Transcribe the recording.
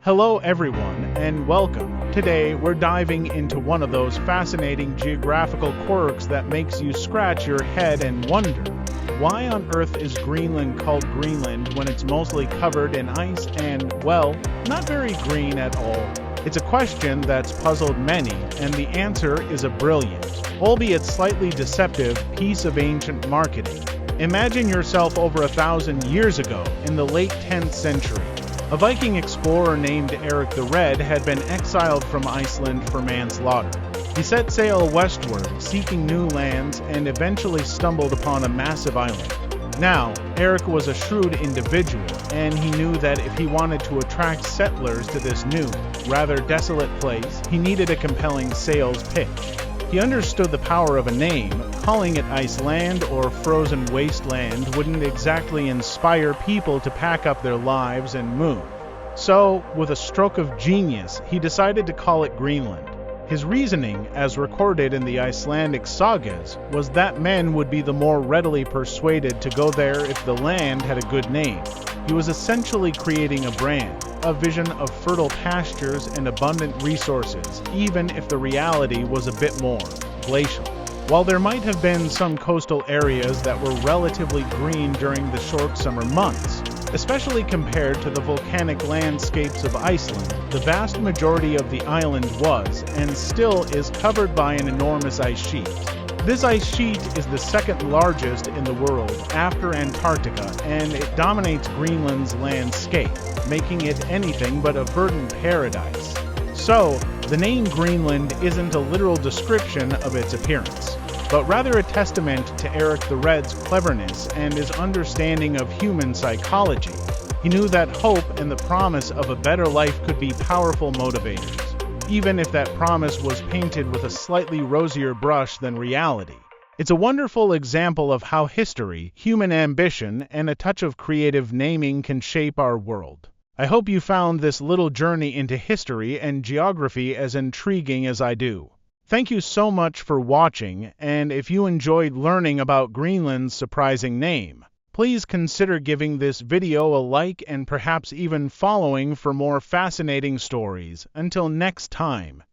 Hello, everyone, and welcome. Today, we're diving into one of those fascinating geographical quirks that makes you scratch your head and wonder, why on earth is Greenland called Greenland when it's mostly covered in ice and, well, not very green at all? It's a question that's puzzled many, and the answer is a brilliant, albeit slightly deceptive, piece of ancient marketing. Imagine yourself over 1,000 years ago, in the late 10th century. A Viking explorer named Eric the Red had been exiled from Iceland for manslaughter. He set sail westward, seeking new lands, and eventually stumbled upon a massive island. Now, Eric was a shrewd individual, and he knew that if he wanted to attract settlers to this new, rather desolate place, he needed a compelling sales pitch. He understood the power of a name. Calling it Iceland or Frozen Wasteland wouldn't exactly inspire people to pack up their lives and move. So, with a stroke of genius, he decided to call it Greenland. His reasoning, as recorded in the Icelandic sagas, was that men would be the more readily persuaded to go there if the land had a good name. He was essentially creating a brand, a vision of fertile pastures and abundant resources, even if the reality was a bit more glacial. While there might have been some coastal areas that were relatively green during the short summer months, especially compared to the volcanic landscapes of Iceland, the vast majority of the island was, and still is, covered by an enormous ice sheet. This ice sheet is the second largest in the world after Antarctica, and it dominates Greenland's landscape, making it anything but a verdant paradise. So, the name Greenland isn't a literal description of its appearance, but rather a testament to Eric the Red's cleverness and his understanding of human psychology. He knew that hope and the promise of a better life could be powerful motivators, even if that promise was painted with a slightly rosier brush than reality. It's a wonderful example of how history, human ambition, and a touch of creative naming can shape our world. I hope you found this little journey into history and geography as intriguing as I do. Thank you so much for watching, and if you enjoyed learning about Greenland's surprising name, please consider giving this video a like and perhaps even following for more fascinating stories. Until next time.